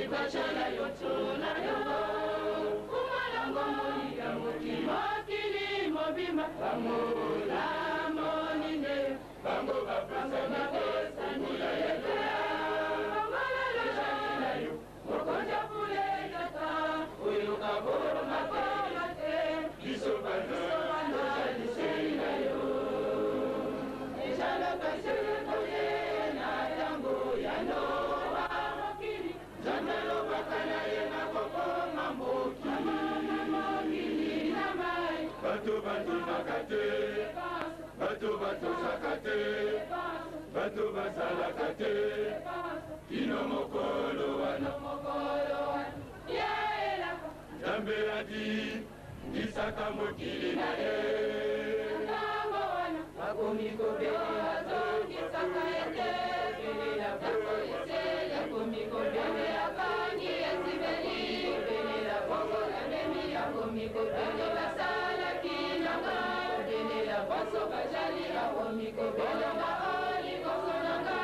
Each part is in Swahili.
bachala yotuna yo kumalongo ya mukimo kilimo bima bamula monine bango bapasa mula yetu bamalalo jana yo mokonja pule tata uyu kaboro mate bisobana jalisena yo ejala kasere koye na tango ya no Batu makate, batu sakate, batu basalakate, kino mokolo wana, ya ela, jambe adi, isaka mokili na ye, makomi kobeli azongi saka ete, beli la bako ese, ya komi kobeli akangi esibeli, beli la bako la nemi, ya komi kobeli basala kinanga, beli la baso bajali, ya komi kobeli maoli kosonanga,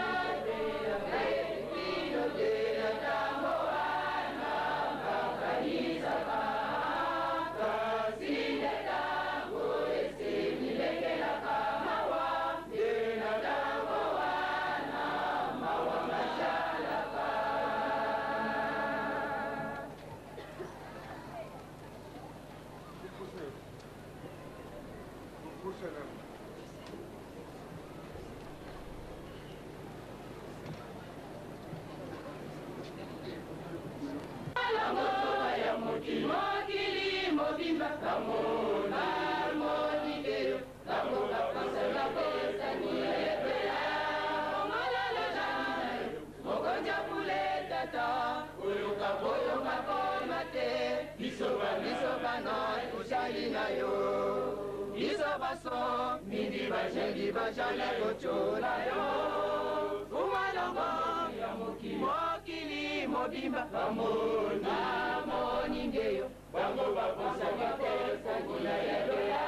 beli la beli pino de la tango ana, bakaliza ka, kasile tango ese, mileke la kamawa, de la tango ana, mawa mashala ka. Mindi bajengi bajala kochola yo Umalongo ya mokili mobimba Bamoni ngeyo Bango babusa mikosa Kula ya doya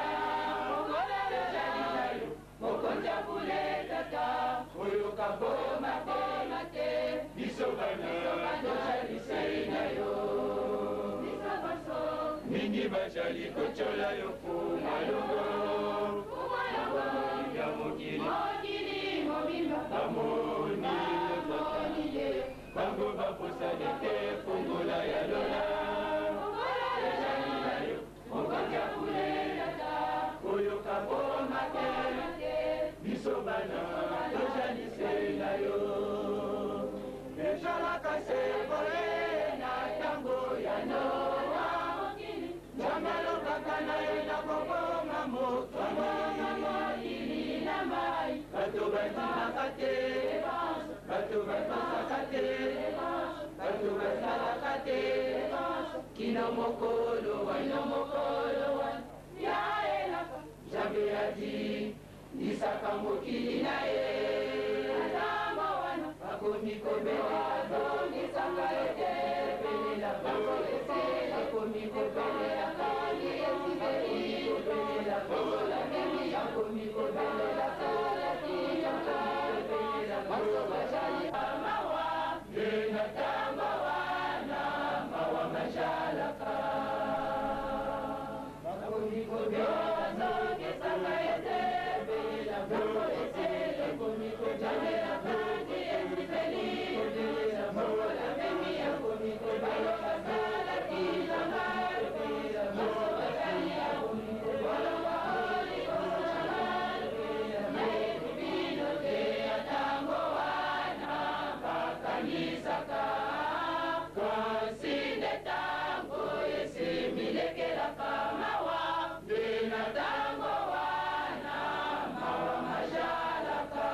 Mokola lo jali na yo Mokonja kule tata Oyo kaboma te Bisobano jali seina yo Mindi bajali kochola yo Umalongo ya mokili mobimba Bamoni ye Bango babusa dete Fungola ya lola Fungola jali na yo Mokonja kule tata Oyo kaboma te Bisobana Tojali seina yo Ejala kase kore na tango ya noa Jamalo kakana ina kokoma moto Ili na mai Bato makate Bato sakate Bato salakate Kino mokolo wan Ya elaka Jambe adi Nisaka mokili na ye Adama wana Bakomi kobele Azongi sanga ete Bele la bako ese Bakomi kobele Akali esibeli Bele la bako la nemi Bakomi kobele la sola Kijanga Bele la bako bajali Amawa Nena tamba wana Mawa majalaka Bakomi kobele Azongi sanga ete Bele la bako ese Bakomi kobele Akali esibeli Bele la bako la nemi Bakomi kobele Basala kijanga Bele la bako bajali Bakomi kobele Maoli kosonanga Bele la bako bino te atango wana Bakanisaka Kasinde tango ese milekela kamawa Dena tango wana mawa majalaka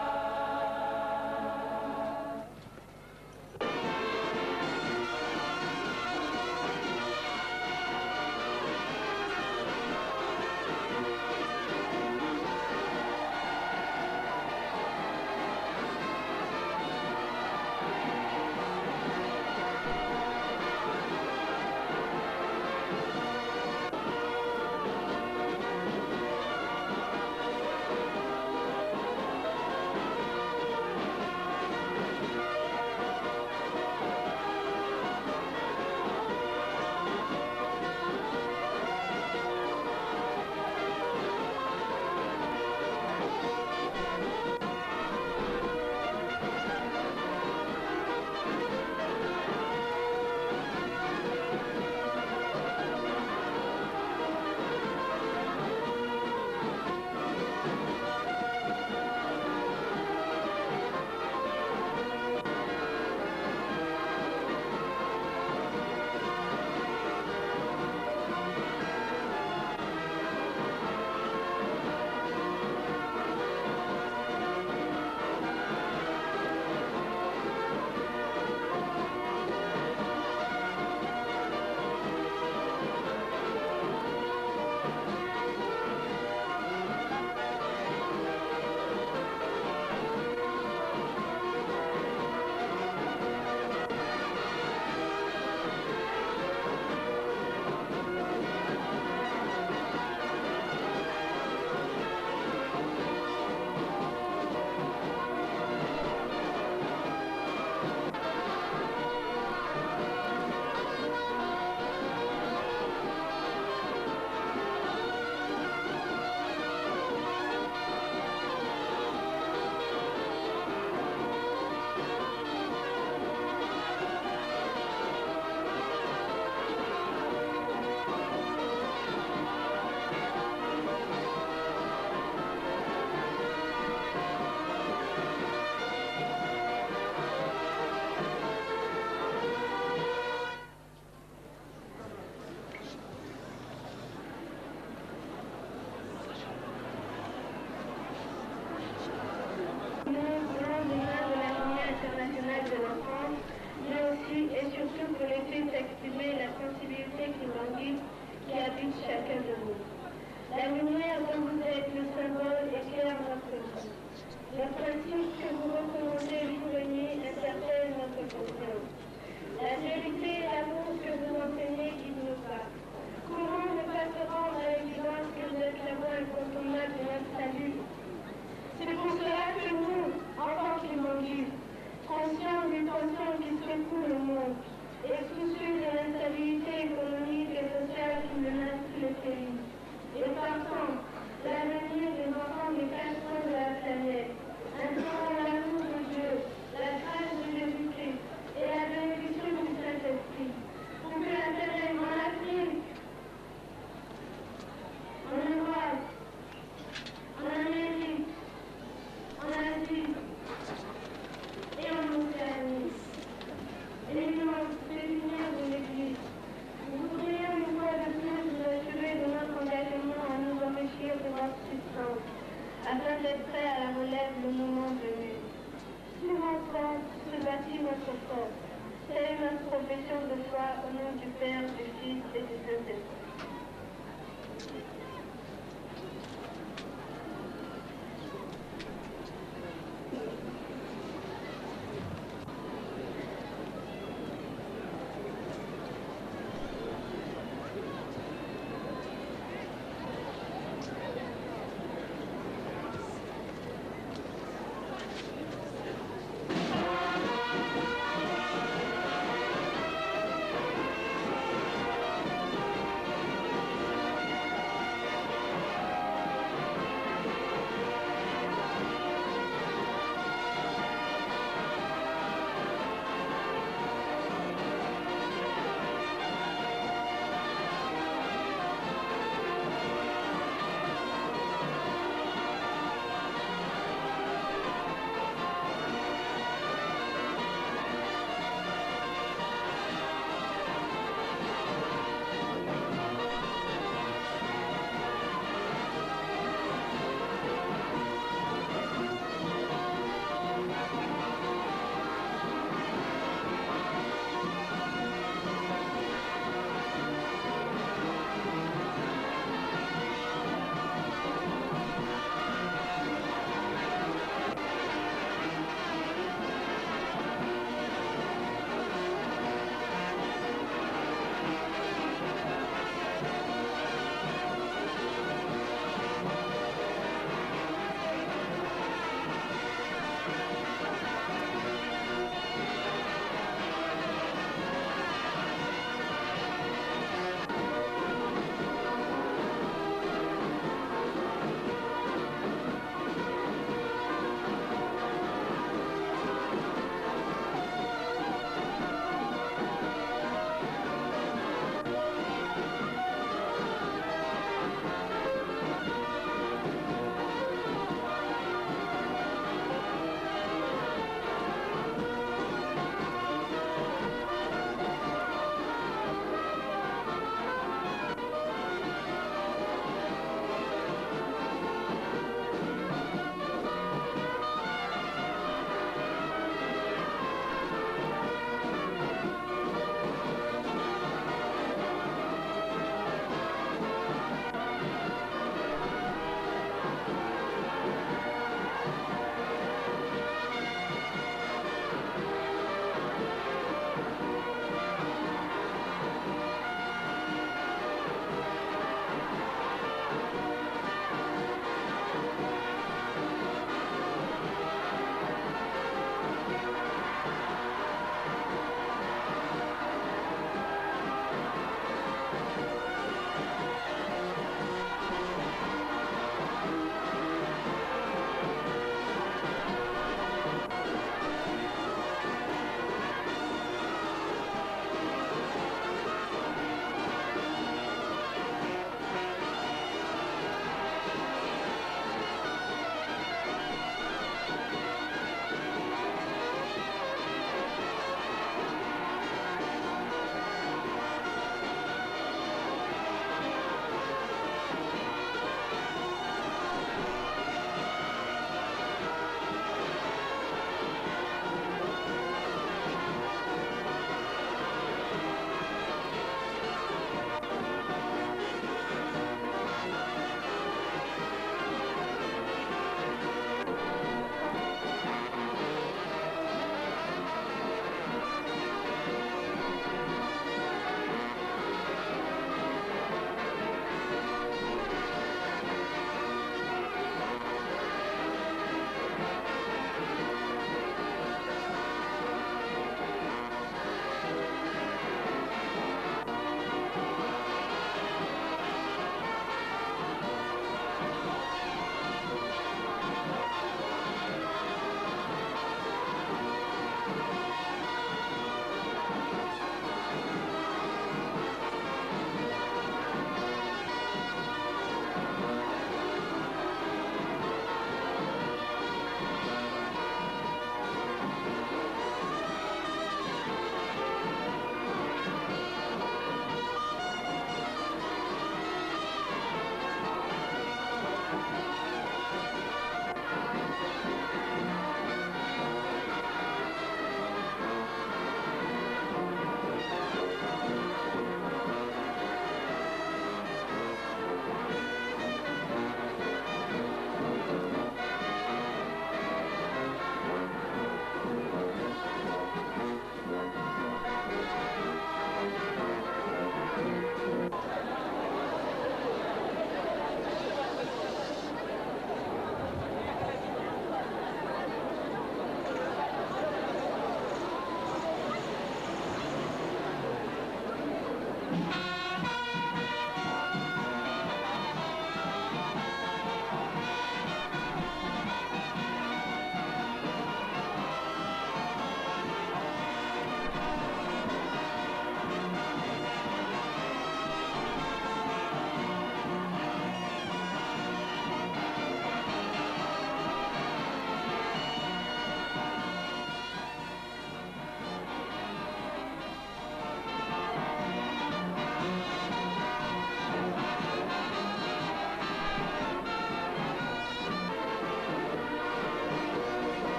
splendide qui habite chacun de nous. La lumière dont vous êtes le symbole éclaire notre vie. Le principe que vous recommandez jour et nuit interpelle notre conscience. La vérité et l'amour que vous enseignez guident nos pas. Comment ne pas se rendre à l'évidence que vous êtes la voie incontournable de notre salut? C'est pour cela que nous, enfants qu'évangiles, conscients d'une tension qui secoue le monde, et soucieux de l'instabilité économique et sociale qui menace tous les pays, et partant l'avenir des enfants des quatre coins de la planète, implorons l'amour de Dieu, la grâce de Jésus-Christ et la bénédiction du Saint-Esprit, pour que la terre en Afrique, en Europe, en Amérique, en Asie et en Océanie, et l'immense pénurie de l'Église. Nous voudrions une fois de plus vous assurer de notre engagement à nous enrichir de votre substance, afin d'être prêts à la relève le moment venu. Sur notre force se bâtit notre force. Telle est notre profession de foi au nom du Père, du Fils et du Saint-Esprit.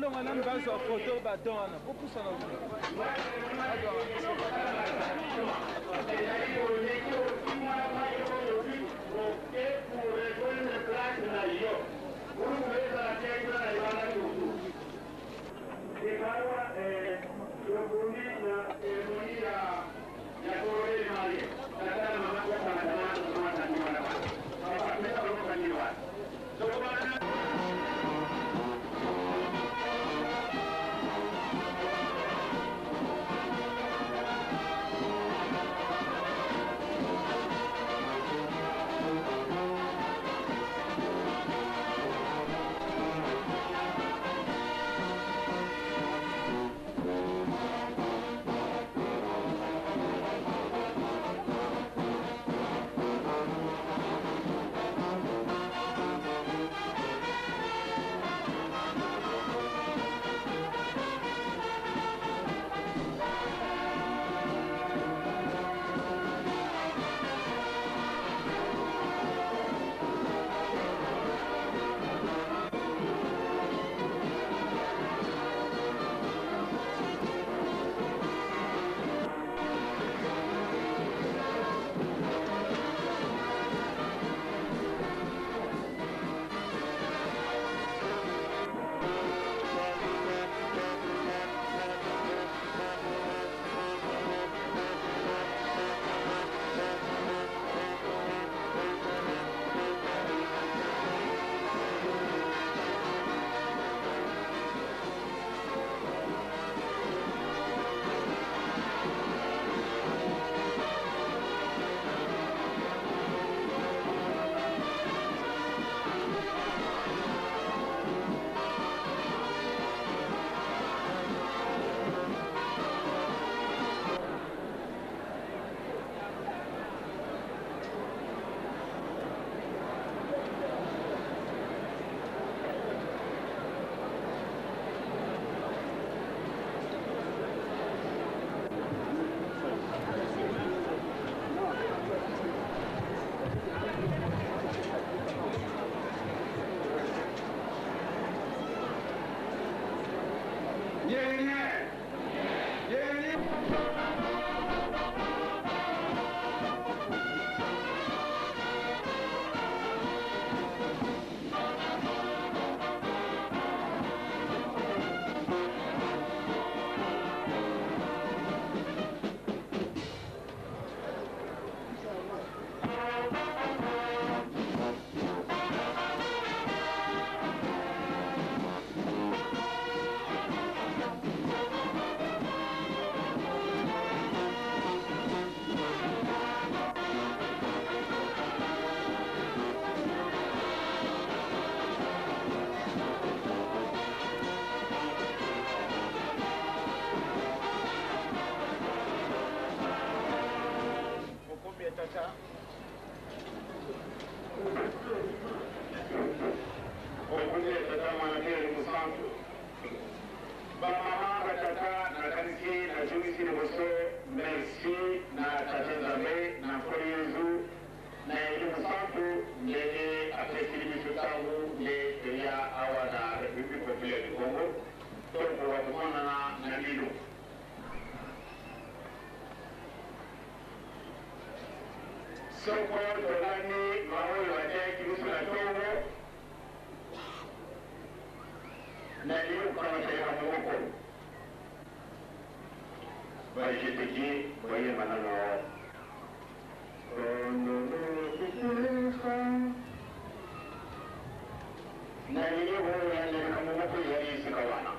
ndonga na mbazo wa photo ba dona popusa na uzo merci na Tazambe na Koyezu na elimu santu yenye atekilimisho tangu le ya awa na Republique Populaire du Congo toko wakumana na Nilo. Soko tolani mawe wate kirusu na Congo na Nilo kama taifa mwoko. Bajetiki voye manano na niyo ho yale kama mko yari sikawana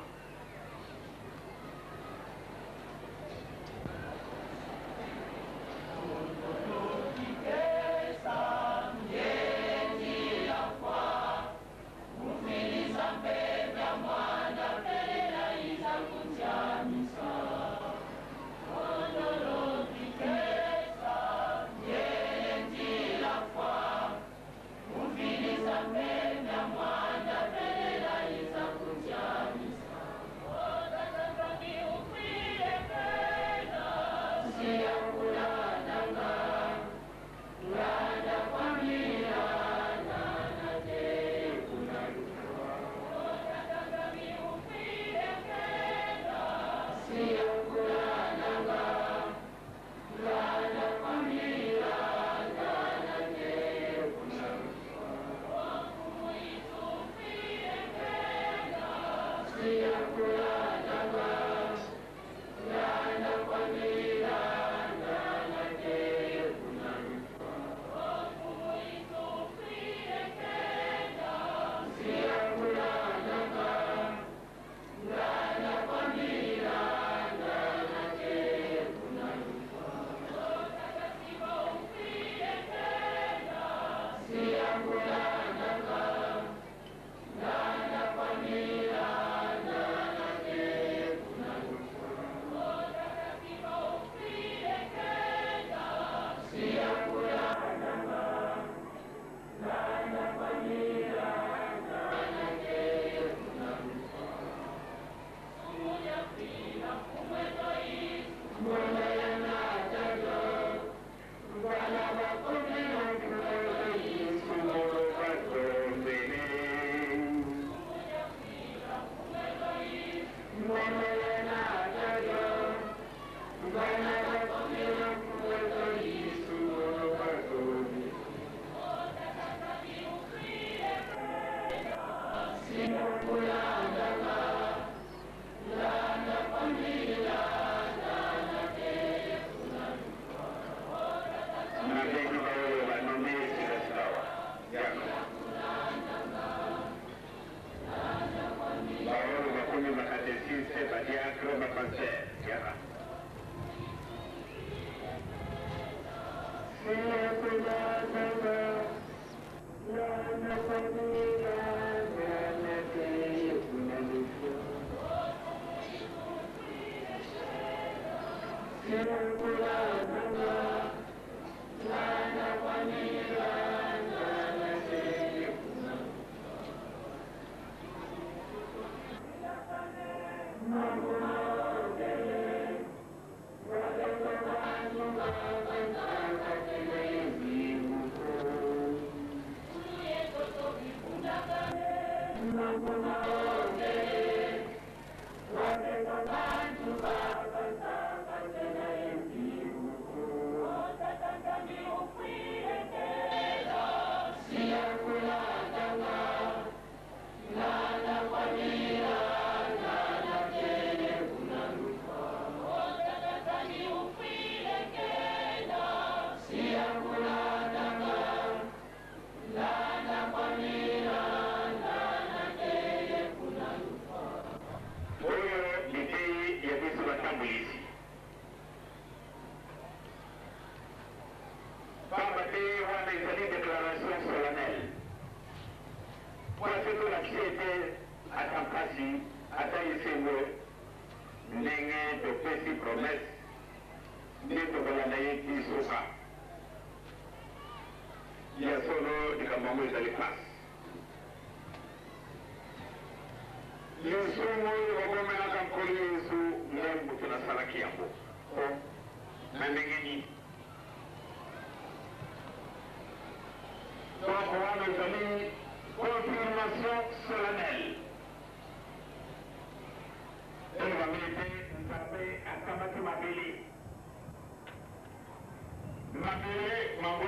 Mambo,